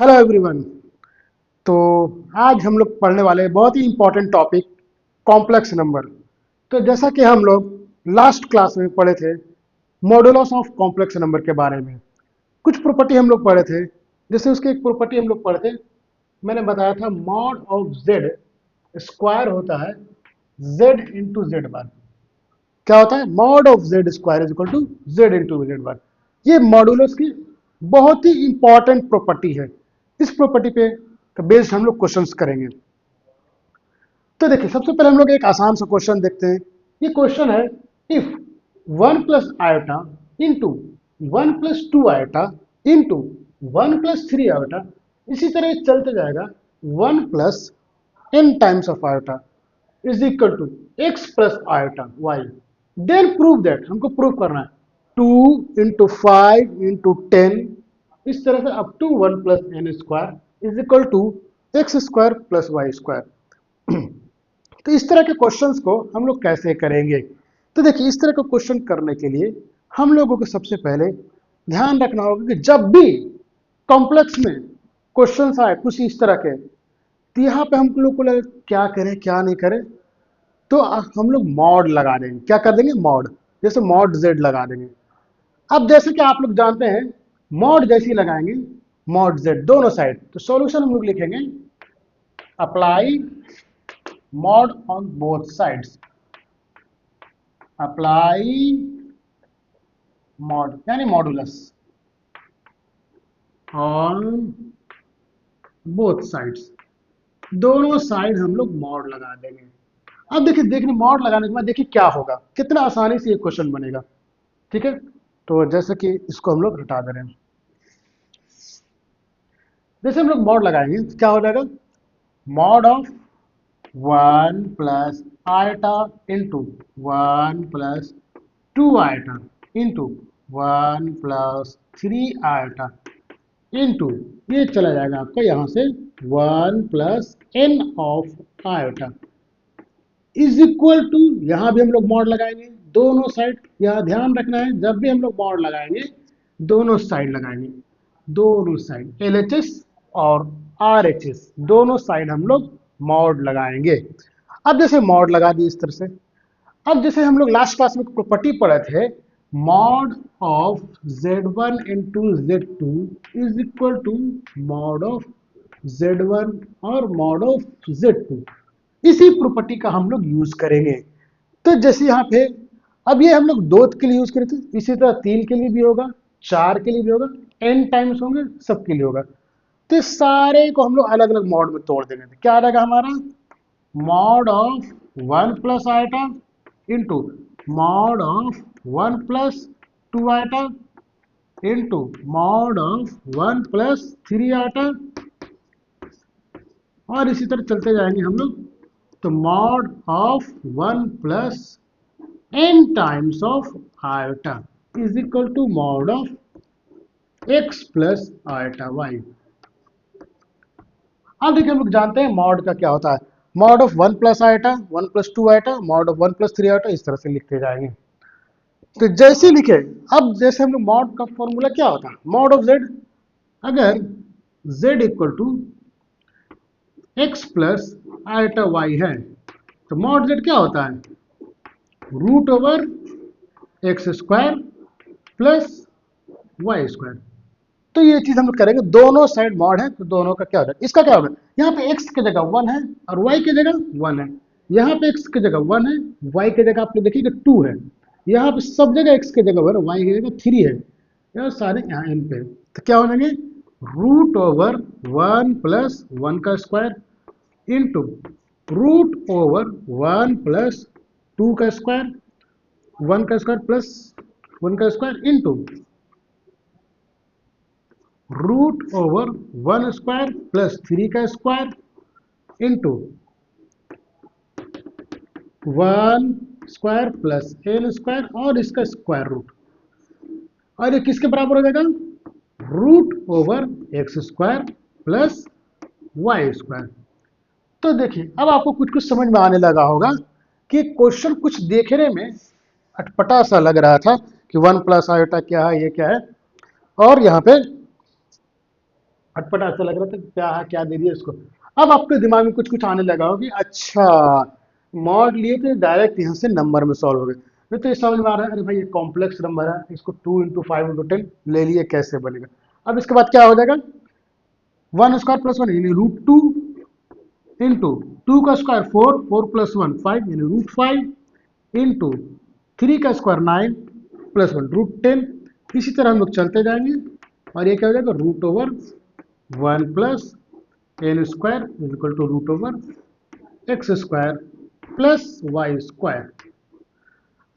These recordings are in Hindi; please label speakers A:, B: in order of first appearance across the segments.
A: Hello everyone. तो आज हम लोग पढ़ने वाले हैं बहुत ही इंपॉर्टेंट टॉपिक कॉम्प्लेक्स नंबर। तो जैसा कि हम लोग लास्ट क्लास में पढ़े थे मॉडुलस ऑफ कॉम्प्लेक्स नंबर के बारे में, कुछ प्रॉपर्टी हम लोग पढ़े थे। जैसे उसकी एक प्रॉपर्टी हम लोग पढ़े थे, मैंने बताया था मॉड ऑफ जेड स्क्वायर होता है जेड इंटू जेड बार। क्या होता है? Mod of z square is equal to z into z bar. ये मॉडुलस की बहुत ही इंपॉर्टेंट प्रॉपर्टी है। इस प्रॉपर्टी पे बेस्ड हम लोग क्वेश्चंस करेंगे। तो देखिए, सबसे पहले हम लोग एक आसान सा क्वेश्चन देखते हैं। ये क्वेश्चन है, if 1 plus iota into 1 plus 2 iota into 1 plus 3 iota, इसी तरह ये चलते जाएगा 1 plus n times of iota is equal to x plus iota y, then prove that, हमको प्रूव करना है 2 इंटू 5 इंटू 10, इस तरह से up to 1 plus n square is equal to x square plus y square. तो इस तरह के क्वेश्चंस को हम लोग कैसे करेंगे? तो देखिए, इस तरह का क्वेश्चन करने के लिए हम लोगों को सबसे पहले ध्यान रखना होगा कि जब भी कॉम्प्लेक्स में क्वेश्चंस आए कुछ इस तरह के, तो यहाँ पे हम लोग को लगे क्या करें क्या नहीं करें, तो हम लोग मॉड लगा देंगे। क्या कर देंगे? मॉड। जैसे मॉड जेड लगा देंगे। अब जैसे कि आप लोग जानते हैं, मॉड जैसी लगाएंगे मॉड जेड दोनों साइड, तो सॉल्यूशन हम लोग लिखेंगे apply mod on both sides. Apply mod यानी मॉडुलस ऑन बोथ साइड्स, दोनों साइड हम लोग मॉड लगा देंगे। अब देखिए, देखने मॉड लगाने के बाद देखिए क्या होगा, कितना आसानी से ये क्वेश्चन बनेगा। ठीक है, तो जैसे कि इसको हम लोग हटा दे रहे हैं। जैसे हम लोग मॉड लगाएंगे तो क्या हो जाएगा? Mod of 1 plus iota into 1 plus 2 iota into 1 plus 3 iota into, ये चला जाएगा आपका यहाँ से 1 plus n of iota is equal to, यहाँ भी हम लोग मॉड लगाएंगे दोनों साइड। यहाँ ध्यान रखना है, जब भी हम लोग मॉड लगाएंगे दोनों साइड लगाएंगे, दोनों साइड LHS और RHS दोनों साइड हम लोग मॉड लगाएंगे। अब जैसे मॉड लगा दिए इस तरह से, अब जैसे हम लोग लास्ट क्लास में प्रॉपर्टी पढ़े थे, mod of Z1 into Z2 is equal to mod of Z1 और मॉड ऑफ Z2। इसी प्रॉपर्टी का हम लोग यूज करेंगे। तो जैसे यहाँ पे, अब ये हम लोग दो के लिए यूज करे थे, इसी तरह 3 के लिए भी होगा, 4 के लिए भी होगा, n टाइम्स होंगे, सबके लिए होगा। तो इस सारे को हम लोग अलग अलग मॉड में तोड़ देंगे। तो क्या आ जाएगा हमारा? Mod of 1 plus iota into mod of 1 plus 2 into into mod of 1 plus 3 आइटा, और इसी तरह चलते जाएंगे हम लोग। तो mod of 1 plus n times of iota is equal to mod of x plus iota y। अब देखिए, हम लोग जानते हैं मॉड का क्या होता है। Mod of 1 plus iota, 1 plus 2 iota, mod of 1 plus 3 iota, इस तरह से लिखते जाएंगे। तो जैसे लिखे, अब जैसे हम लोग मॉड का फॉर्मूला क्या होता है? मॉड ऑफ z, अगर z equal to x plus iota y है, तो मॉड z क्या होता है? Root over x square plus y square. तो ये चीज हम लोग करेंगे, दोनों साइड मॉड है तो दोनों का क्या होगा? इसका क्या होगा? यहाँ पे x की जगह 1 है और y की जगह 1 है। यहाँ पे x की जगह 1 है, y की जगह आप लोग देखिएगा 2 है। यहाँ पे सब जगह x की जगह 1 है, y की जगह 3 है। यह सारे यहाँ n पे है। तो क्या हो जाएंगे? रूट ओवर 1 प्लस 1 का square into root over 1 plus 2 का स्क्वायर, 1 का स्क्वायर प्लस 1 का square into root over 1 square plus 3 का square into 1 square plus n square और इसका स्क्वायर रूट, और ये किसके बराबर हो जाएगा? Root over x square plus y square. तो देखिए, अब आपको कुछ कुछ समझ में आने लगा होगा कि क्वेश्चन कुछ देखने में अटपटा सा लग रहा था कि 1 प्लस आयोटा क्या है, ये क्या है, और यहाँ पे अटपटा ऐसा लग रहा था क्या है, क्या दे दिया इसको। अब आपके दिमाग में कुछ कुछ आने लगा हो कि अच्छा, मॉड लिए तो डायरेक्ट यहाँ से नंबर में सॉल्व हो गए। नहीं तो ये समझ में आ रहा है, अरे भाई ये कॉम्प्लेक्स नंबर है, इसको 2 × 5 × 10 ले लिए, कैसे बनेगा। अब इसके बाद क्या हो जाएगा, 1² + 1 यानी √2 इंटू 2 का स्क्वायर 4, 4 + 1 5 यानी √5 इंटू 3 का स्क्वायर 9 +1 √10। इसी तरह हम लोग चलते जाएंगे और ये क्या हो जाएगा, √1 + n² equal to √x² + y²।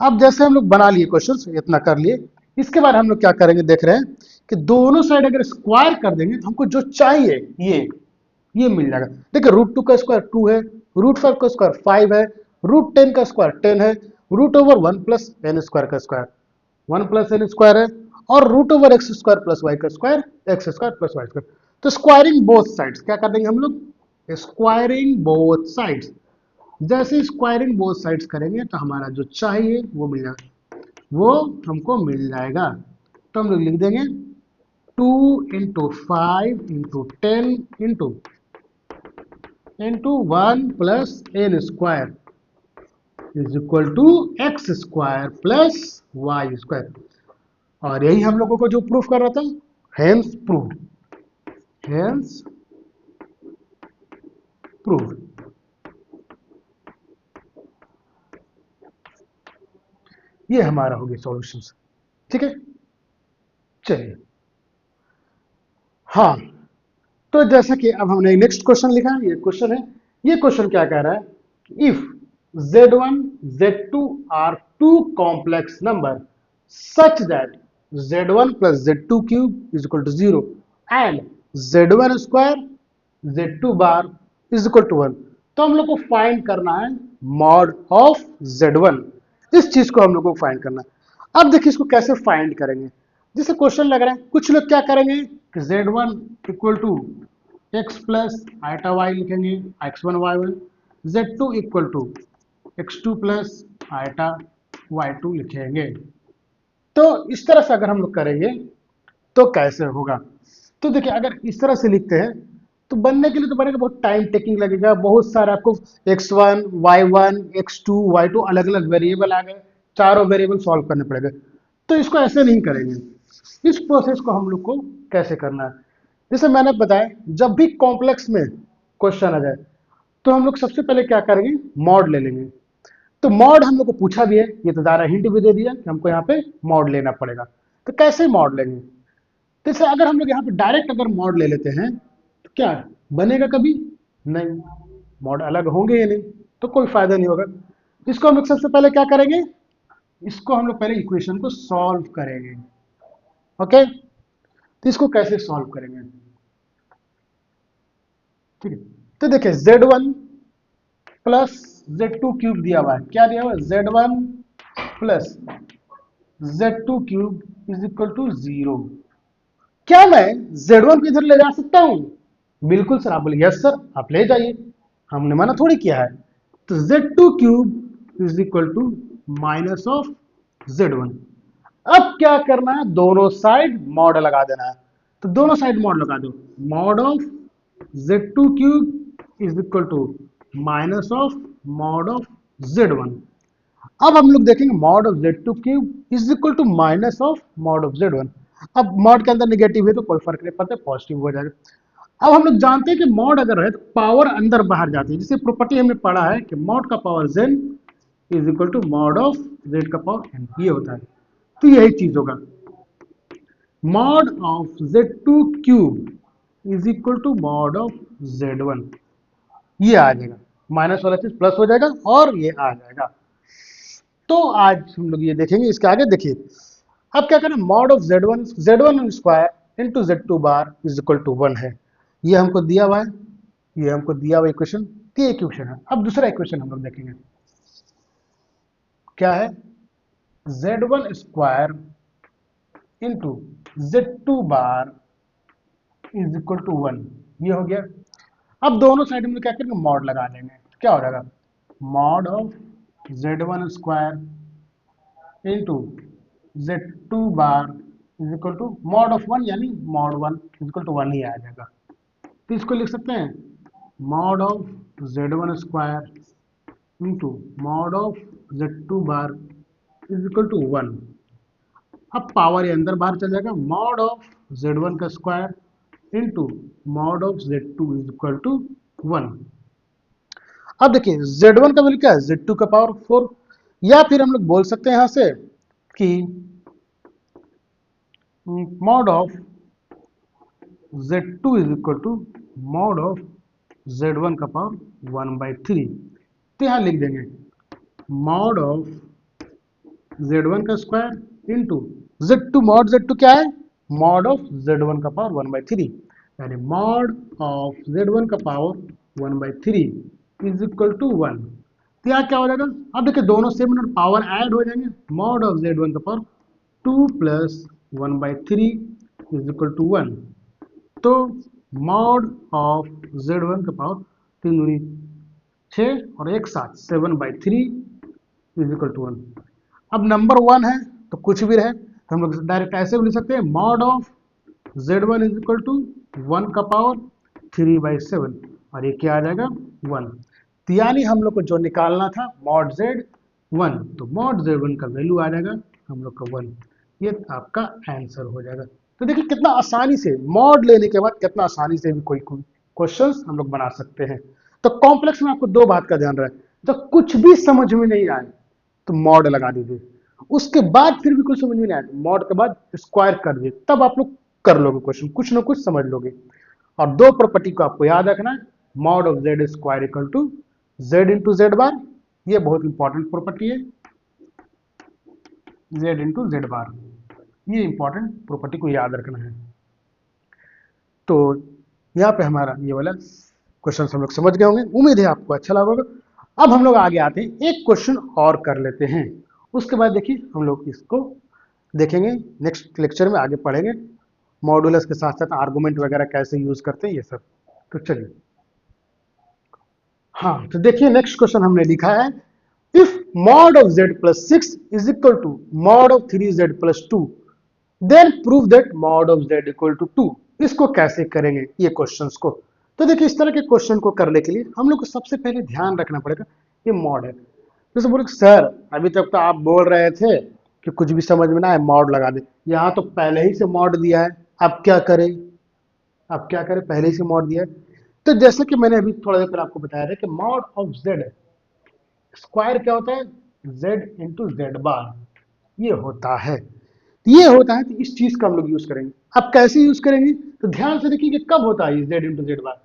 A: अब जैसे हम लोग बना लिए क्वेश्चन, इतना कर लिए, इसके बाद हम लोग क्या करेंगे देख रहे हैं कि दोनों साइड अगर स्क्वायर कर देंगे तो हमको जो चाहिए ये मिल जाएगा। देखिए √2 का स्क्वायर 2 है, √5 का स्क्वायर 5 है, √10 का स्क्वायर 10 है, √1 + n² का स्क्वायर 1 + n² है, और √x² + y² तो स्क्वायरिंग बोथ साइड्स क्या कर देंगे हम लोग, स्क्वायरिंग बोथ साइड्स। जैसे स्क्वायरिंग बोथ साइड्स करेंगे तो हमारा जो चाहिए वो मिल जाएगा, वो हमको मिल जाएगा। तो हम लोग लिख देंगे 2 × 5 × 10 × 1 + n² is equal to x² + y²। और यही हम लोगों को जो प्रूफ कर रहा था, हेंस प्रूव, हेंस प्रूव। ये हमारा हो गया सॉल्यूशन। ठीक है, चलिए। हाँ, तो जैसा कि अब हमने नेक्स्ट क्वेश्चन लिखा है, ये क्वेश्चन है। ये क्वेश्चन क्या कह रहा है, if z1 z2 are two complex number such that z1 + z2³ is equal to 0 and z1² z2 is equal to 1। तो हम लोग को फाइंड करना है मॉड ऑफ z1। इस चीज को हम लोग को फाइंड करना है। अब देखिए इसको कैसे फाइंड करेंगे। जैसे क्वेश्चन लग रहा है, कुछ लोग क्या करेंगे कि z1 equal to x plus iota y लिखेंगे, x1 y1, z2 equal to x2 plus iota y2 लिखेंगे। तो इस तरह से अगर हम लोग करेंगे तो कैसे होगा। तो देखिए अगर इस तरह से लिखते हैं तो बनने के लिए तो बनेगा, बहुत टाइम टेकिंग लगेगा, बहुत सारा आपको x1 y1 x2 y2 अलग अलग वेरिएबल आ गए, चारों वेरिएबल सॉल्व करने पड़ेगा। तो इसको ऐसे नहीं करेंगे। इस प्रोसेस को हम लोग को कैसे करना है, जैसे मैंने बताया, जब भी कॉम्प्लेक्स में क्वेश्चन आ जाए तो हम लोग सबसे पहले क्या करेंगे, मॉड ले लेंगे। तो मॉड हम लोग को पूछा भी है, ये तो ज़्यादा हिंट भी दे दिया कि हमको यहाँ पे मॉड लेना पड़ेगा। तो कैसे मॉड लेंगे, जैसे अगर हम लोग यहाँ पे डायरेक्ट अगर मॉड ले लेते हैं तो क्या बनेगा, कभी नहीं, मॉड अलग होंगे या नहीं, तो कोई फायदा नहीं होगा। इसको हम लोग सबसे पहले क्या करेंगे, इसको हम लोग पहले इक्वेशन को सॉल्व करेंगे। ओके, तो इसको कैसे सॉल्व करेंगे, ठीक है। तो देखिए z1 प्लस z2³ दिया हुआ है, क्या दिया हुआ है, z1 plus z2³ is equal to 0। क्या मैं z1 को इधर ले जा सकता हूं, बिल्कुल सर। आप बोले यस सर, आप ले जाइए, हमने मना थोड़ी किया है। तो z2³ is equal to minus of z1। अब क्या करना है, दोनों साइड मॉड लगा देना है। तो दोनों साइड मॉड लगा दो, mod of z2³ is equal to minus of mod of z1। अब हम लोग देखेंगे mod of z2³ is equal to minus of mod of z1। अब मॉड के अंदर निगेटिव है तो कोई फर्क नहीं पड़ता, पॉजिटिव हो जाएगा। अब हम लोग जानते हैं कि मॉड अगर है तो पावर अंदर बाहर जाती है, जिसे प्रॉपर्टी हमने पढ़ा है कि मॉड का power z is equal to mod of z का पावर n, ये होता है। तो यही चीज होगा, mod of z2³ is equal to mod of z1। ये आ जाएगा, माइनस वाला चीज प्लस हो जाएगा और ये आ जाएगा। तो आज हम लोग ये देखेंगे, इसके आगे देखिए। अब क्या करें, mod of z1 into z2 is equal to 1 है, ये हमको दिया हुआ है, ये हमको दिया हुआ इक्वेशन, ये इक्वेशन है। अब दूसरा इक्वेशन हम लोग देखेंगे, क्या है, z1² into z2 is equal to 1, ये हो गया। अब दोनों साइड में क्या करेंगे, मॉड लगा लेंगे, तो क्या हो जाएगा, mod of z1² into z2 is equal to mod of 1 यानी मॉड 1 इज इक्वल टू 1 ही आ जाएगा। तो इसको लिख सकते हैं mod of z1 square into mod of z2 bar is equal to 1। अब पावर ये अंदर बाहर चल जाएगा, मॉड ऑफ z1 का square into mod of z2 is equal to 1। अब देखिए z1 का वैल्यू क्या है, z2 का पावर 4, या फिर हम लोग बोल सकते हैं यहां से कि mod of z2 is equal to mod of z1 का पावर 1/3। तो यहाँ लिख देंगे मॉड ऑफ z1 का square into z2, mod z2 क्या है, मॉड ऑफ z1 का पावर 1/3, यानी मॉड ऑफ z1 का पावर 1/3 इज इक्वल टू 1। तो यहाँ क्या हो जाएगा, अब देखिए दोनों से मिनट पावर ऐड हो जाएंगे, मॉड ऑफ z1 का power 2 plus 1/3 is equal to 1। तो मॉड ऑफ z1 का पावर 3 दूनी 6 और एक साथ 7/3 इज इक्वल टू 1। अब नंबर 1 है तो कुछ भी रहे तो हम लोग डायरेक्ट ऐसे भी लिख सकते हैं mod of z1 is equal to 1 का पावर 3/7 और ये क्या आ जाएगा 1। तो यानी हम लोग को जो निकालना था मॉड z1, तो मॉड z1 का वैल्यू आ जाएगा हम लोग का 1। ये आपका आंसर हो जाएगा। तो देखिए कितना आसानी से मॉड लेने के बाद कितना आसानी से भी कोई क्वेश्चंस हम लोग बना सकते हैं। तो कॉम्प्लेक्स में आपको दो बात का ध्यान रहे, जब कुछ भी समझ में नहीं आए तो मॉड लगा दीजिए, उसके बाद फिर भी कुछ समझ में नहीं आए तो मॉड के बाद स्क्वायर कर दीजिए, तब आप लोग कर लोगे क्वेश्चन, कुछ ना कुछ समझ लोगे। और दो प्रॉपर्टी को आपको याद रखना है, mod of z square equal to z into z bar, ये बहुत इंपॉर्टेंट प्रॉपर्टी है, जेड इंटू जेड बार, ये इंपॉर्टेंट प्रॉपर्टी को याद रखना है। तो यहाँ पे हमारा ये वाला क्वेश्चन हम लोग समझ गए होंगे, उम्मीद है आपको अच्छा लगा होगा। अब हम लोग आगे आते हैं, एक क्वेश्चन और कर लेते हैं, उसके बाद देखिए हम लोग इसको देखेंगे नेक्स्ट लेक्चर में, आगे पढ़ेंगे मॉड्यूलस के साथ साथ आर्गुमेंट वगैरह कैसे यूज करते हैं ये सब। तो चलिए, हाँ तो देखिए नेक्स्ट क्वेश्चन हमने लिखा है, if mod of z plus 6 is equal to mod of 3z plus 2 then prove that mod of z equal to 2। इसको कैसे करेंगे ये क्वेश्चंस को। तो देखिए इस तरह के क्वेश्चन को करने के लिए हम लोग को सबसे पहले ध्यान रखना पड़ेगा ये मॉड है। जैसे बोले सर अभी तक तो आप बोल रहे थे कि कुछ भी समझ में ना आए मॉड लगा दे, यहाँ तो पहले ही से मॉड दिया है, अब क्या करें, अब क्या करें, पहले ही से मॉड दिया है। तो जैसे कि मैंने अभी थोड़ा देर पहले आपको बताया था कि मॉड ऑफ z स्क्वायर क्या होता है, z इंटू जेड बार, ये होता है, ये होता है। तो इस चीज का हम लोग यूज करेंगे। अब कैसे यूज करेंगे, तो ध्यान से देखिए कि कब होता है ये z इंटू जेड बार,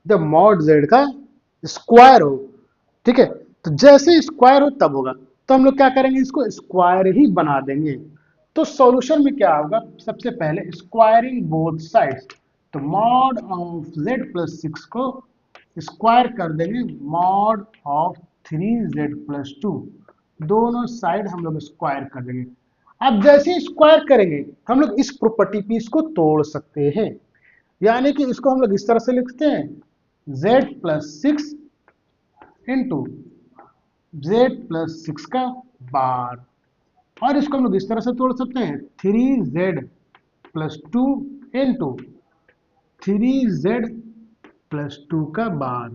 A: जब मॉड z का स्क्वायर हो, ठीक है। तो जैसे स्क्वायर हो तब होगा, तो हम लोग क्या करेंगे, इसको स्क्वायर ही बना देंगे। तो सॉल्यूशन में क्या होगा, सबसे पहले स्क्वायरिंग बोथ साइड्स, तो मॉड ऑफ z प्लस 6 को स्क्वायर कर देंगे मॉड ऑफ 3z प्लस 2, दोनों साइड हम लोग स्क्वायर कर देंगे। अब जैसे स्क्वायर करेंगे हम लोग इस प्रॉपर्टी पे इसको तोड़ सकते हैं, यानी कि इसको हम लोग इस तरह से लिखते हैं z plus 6 into Z plus 6 का बार, और इसको हम लोग इस तरह से तोड़ सकते हैं 3z plus 2 into 3z plus 2 का बार,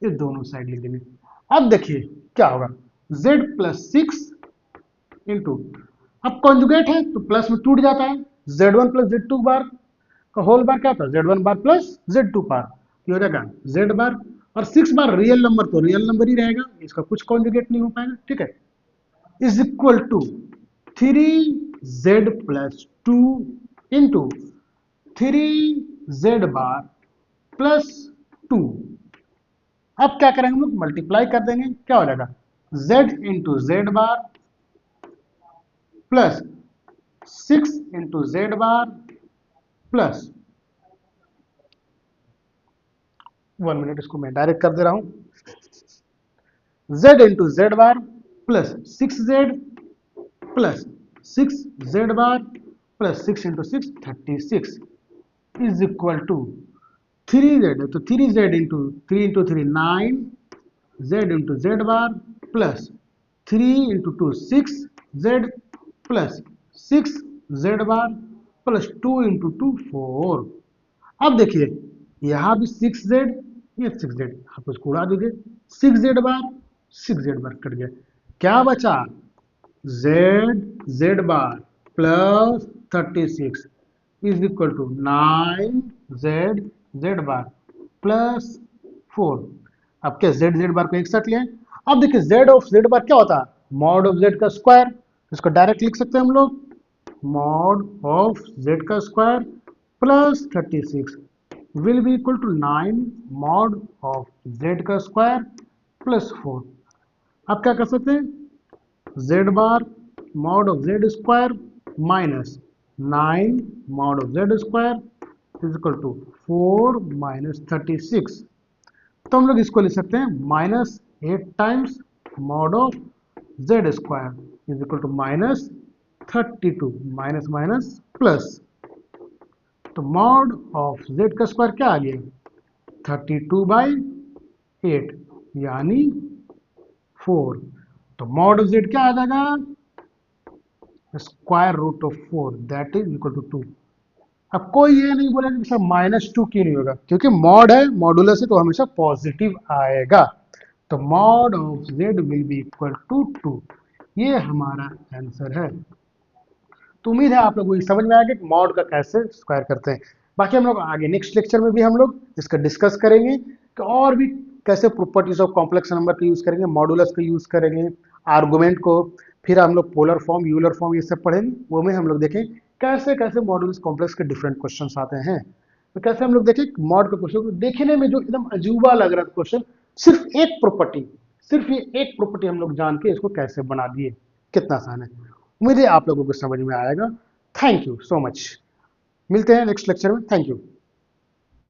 A: ये दोनों साइड लिख देंगे। अब देखिए क्या होगा, z प्लस 6 इंटू, अब कॉन्जुगेट है तो प्लस में टूट जाता है, z1 प्लस z2 बार का होल बार क्या होता है, z1 बार प्लस z2 बार, ये हो जाएगा z बार, और 6 बार रियल नंबर तो रियल नंबर ही रहेगा, इसका कुछ कॉन्जुगेट नहीं हो पाएगा, ठीक है, is equal to 3z plus 2 into 3z bar plus 2। अब क्या करेंगे हम लोग, मल्टीप्लाई कर देंगे, क्या हो जाएगा z into z bar plus 6 into z bar plus 1 minute, इसको मैं डायरेक्ट कर दे रहा हूं, z into z bar plus 6z plus 6z bar plus 6 into 6 36 is equal to 3z, तो 3z into 3 into 3 9, z into z bar plus 3 into 2 6z plus 6z bar plus 2 into 2 4। अब देखिए यहाँ भी 6z, ये 6z, आप इसको उड़ा दीजिए, 6z बार 6z बार कट गया, क्या बचा, z bar plus 36 is equal to 9z bar plus 4। अब क्या z बार को एक साथ लिया है। अब देखिए z ऑफ z बार क्या होता है, मॉड ऑफ z का स्क्वायर, इसको डायरेक्ट लिख सकते हैं हम लोग, मॉड ऑफ z का square plus 36 will be equal to 9 mod of z का स्क्वायर प्लस 4। अब क्या कर सकते हैं, z bar mod of z square minus 9 mod of z square is equal to 4 minus 36। तो हम लोग इसको लिख सकते हैं minus 8 times mod of z square is equal to minus 32, minus minus plus, तो मॉड ऑफ z का स्क्वायर क्या आ गया, 32/8 यानी 4। तो मॉड ऑफ z क्या आ जाएगा, square root of 4 that is equal to 2। अब कोई ये नहीं बोलेगा कि सर -2 क्यों नहीं होगा, क्योंकि मॉड है, मॉडुलस है, तो हमेशा पॉजिटिव आएगा। तो mod of z will be equal to 2, ये हमारा आंसर है। तो उम्मीद है आप लोगों को समझ में आएगा कि मॉड का कैसे स्क्वायर करते हैं। बाकी हम लोग आगे नेक्स्ट लेक्चर में भी हम लोग इसका डिस्कस करेंगे कि और भी कैसे प्रॉपर्टीज ऑफ कॉम्प्लेक्स नंबर का यूज करेंगे, मॉडुलस का यूज करेंगे, आर्गुमेंट को, फिर हम लोग पोलर फॉर्म, यूलर फॉर्म, ये सब पढ़ेंगे। वो में हम लोग देखें कैसे कैसे मॉडुलस कॉम्प्लेक्स के डिफरेंट क्वेश्चन आते हैं। तो कैसे हम लोग देखें मॉड का क्वेश्चन देखने में जो एकदम अजूबा लग रहा था क्वेश्चन, सिर्फ ये एक प्रॉपर्टी हम लोग जान के इसको कैसे बना दिए, कितना आसान है। उम्मीद है आप लोगों को समझ में आएगा। थैंक यू सो मच, मिलते हैं नेक्स्ट लेक्चर में, थैंक यू।